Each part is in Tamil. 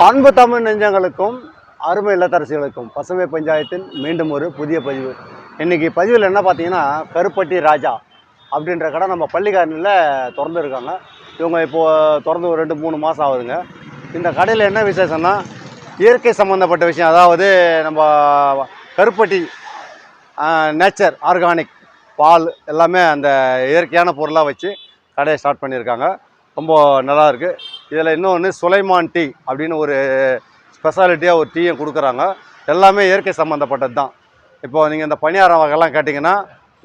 அன்பு தமிழ் நெஞ்சங்களுக்கும் அருமை இல்லத்தரசிகளுக்கும் பசுமை பஞ்சாயத்தின் மீண்டும் ஒரு புதிய பதிவு. இன்றைக்கி பதிவில் என்ன பார்த்தீங்கன்னா, கருப்பட்டி ராஜா அப்படின்ற கடை நம்ம பள்ளிக்காரனில் திறந்துருக்காங்க. இவங்க இப்போது திறந்து ஒரு 2-3 மாதம் ஆகுதுங்க. இந்த கடையில் என்ன விசேஷம்னா, இயற்கை சம்மந்தப்பட்ட விஷயம், அதாவது நம்ம கருப்பட்டி நேச்சர் ஆர்கானிக் பால் எல்லாமே அந்த இயற்கையான பொருளாக வச்சு கடையை ஸ்டார்ட் பண்ணியிருக்காங்க. ரொம்ப நல்லா இருக்குது. இதில் இன்னொன்று சுலைமான் டீ அப்படின்னு ஒரு ஸ்பெஷாலிட்டியாக ஒரு டீயும் கொடுக்குறாங்க. எல்லாமே இயற்கை சம்மந்தப்பட்டது தான். இப்போது நீங்கள் இந்த பணியார வகைலாம் கேட்டிங்கன்னா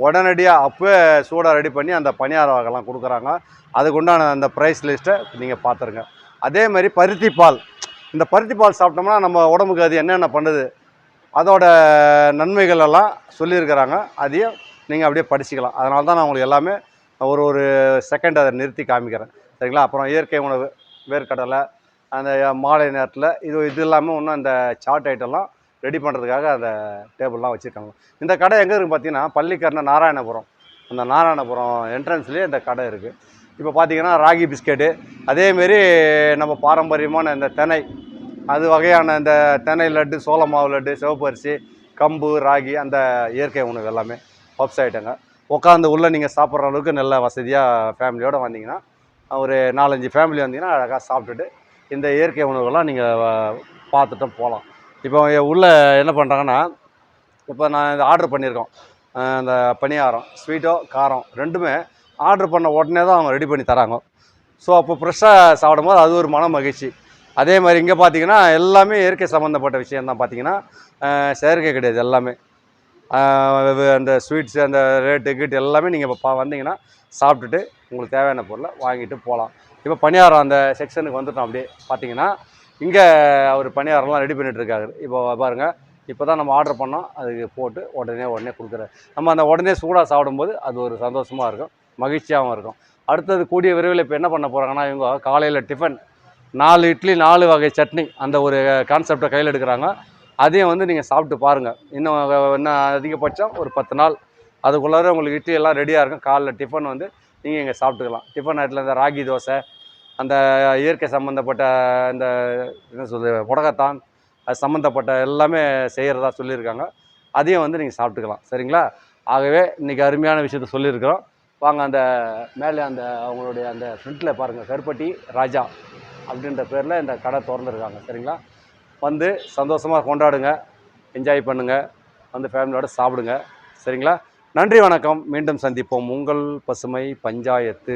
உடனடியாக அப்போவே சூடாக ரெடி பண்ணி அந்த பணியார வகைலாம் கொடுக்குறாங்க. அதுக்கு உண்டான அந்த ப்ரைஸ் லிஸ்ட்டை நீங்கள் பார்த்துருங்க. அதேமாதிரி பருத்தி பால், இந்த பருத்தி பால் சாப்பிட்டோம்னா நம்ம உடம்புக்கு அது என்னென்ன பண்ணுது, அதோட நன்மைகள் எல்லாம் சொல்லியிருக்கிறாங்க. அதையும் நீங்கள் அப்படியே படிச்சுக்கலாம். அதனால தான் நான் உங்களுக்கு எல்லாமே ஒரு செகண்ட் அதை நிறுத்தி காமிக்கிறேன், சரிங்களா? அப்புறம் இயற்கை உணவு, வேர்க்கடலை, அந்த மாலை நேரத்தில் இது இல்லாமல் இன்னும் அந்த சாட் ஐட்டம்லாம் ரெடி பண்ணுறதுக்காக அந்த டேபிள்லாம் வச்சுருக்காங்க. இந்த கடை எங்கே இருக்குது பார்த்தீங்கன்னா, பள்ளிக்கரணை நாராயணபுரம், அந்த நாராயணபுரம் என்ட்ரன்ஸ்லேயே இந்த கடை இருக்குது. இப்போ பார்த்தீங்கன்னா ராகி பிஸ்கெட்டு, அதேமாரி நம்ம பாரம்பரியமான இந்த தினை, அது வகையான இந்த தினை லட்டு, சோள மாவு லட்டு, சிவப்பரிசி, கம்பு, ராகி, அந்த இயற்கை உணவு எல்லாமே பப்ஸ் ஐட்டங்க. உட்காந்து உள்ளே நீங்கள் சாப்பிட்ற அளவுக்கு நல்ல வசதியாக ஃபேமிலியோடு வந்தீங்கன்னா, ஒரு 4-5 ஃபேமிலி வந்தீங்கன்னா அழகாக சாப்பிட்டுட்டு இந்த இயற்கை உணவுகள்லாம் நீங்கள் பார்த்துட்டும் போகலாம். இப்போ உள்ளே என்ன பண்ணுறாங்கன்னா, இப்போ நான் இதை ஆர்டர் பண்ணியிருக்கோம். அந்த பணியாரம் ஸ்வீட்டோ காரம் ரெண்டுமே ஆர்டர் பண்ண உடனே தான் அவங்க ரெடி பண்ணி தராங்க. ஸோ அப்போ ஃப்ரெஷ்ஷாக சாப்பிடும்போது அது ஒரு மன மகிழ்ச்சி. அதே மாதிரி இங்கே பார்த்தீங்கன்னா எல்லாமே இயற்கை சம்மந்தப்பட்ட விஷயந்தான். பார்த்தீங்கன்னா செயற்கை கிடையாது. எல்லாமே அந்த ஸ்வீட்ஸு, அந்த ரேட்டு கீட்டு எல்லாமே நீங்கள் இப்போ வந்தீங்கன்னா சாப்பிட்டுட்டு உங்களுக்கு தேவையான பொருளை வாங்கிட்டு போகலாம். இப்போ பணியாரம் அந்த செக்ஷனுக்கு வந்துட்டோம். அப்படியே பார்த்தீங்கன்னா இங்கே அவர் பணியாரம்லாம் ரெடி பண்ணிகிட்ருக்காரு. இப்போ பாருங்கள், இப்போ தான் நம்ம ஆர்டர் பண்ணோம், அதுக்கு போட்டு உடனே கொடுக்குறாரு. நம்ம அந்த உடனே சூடாக சாப்பிடும்போது அது ஒரு சந்தோஷமாக இருக்கும், மகிழ்ச்சியாகவும் இருக்கும். அடுத்தது கூடிய விரைவில் இப்போ என்ன பண்ண போகிறாங்கன்னா, இவங்க காலையில் டிஃபன் 4 இட்லி 4 வகை சட்னி, அந்த ஒரு கான்செப்டை கையில் எடுக்கிறாங்க. அதையும் வந்து நீங்கள் சாப்பிட்டு பாருங்கள். இன்னும் அதிகபட்சம் ஒரு 10 நாள் அதுக்குள்ளார உங்களுக்கு இட்லி எல்லாம் ரெடியாக இருக்கும். காலைல டிஃபன் வந்து நீங்கள் இங்கே சாப்பிட்டுக்கலாம். டிஃபன் ஐட்டில் இந்த ராகி தோசை, அந்த இயற்கை சம்மந்தப்பட்ட இந்த என்ன சொல்கிறது புடகத்தான், அது சம்மந்தப்பட்ட எல்லாமே செய்கிறதா சொல்லியிருக்காங்க. அதையும் வந்து நீங்கள் சாப்பிட்டுக்கலாம், சரிங்களா? ஆகவே இன்றைக்கி அருமையான விஷயத்த சொல்லியிருக்கிறோம். வாங்க, அந்த மேலே அந்த அவங்களுடைய அந்த ஃப்ரண்ட்டில் பாருங்கள், கருப்பட்டி ராஜா அப்படின்ற பேரில் இந்த கடை திறந்துருக்காங்க, சரிங்களா? வந்து சந்தோஷமாக கொண்டாடுங்க, என்ஜாய் பண்ணுங்கள், வந்து ஃபேமிலியோடு சாப்பிடுங்க, சரிங்களா? நன்றி, வணக்கம். மீண்டும் சந்திப்போம். உங்கள் பசுமை பஞ்சாயத்து.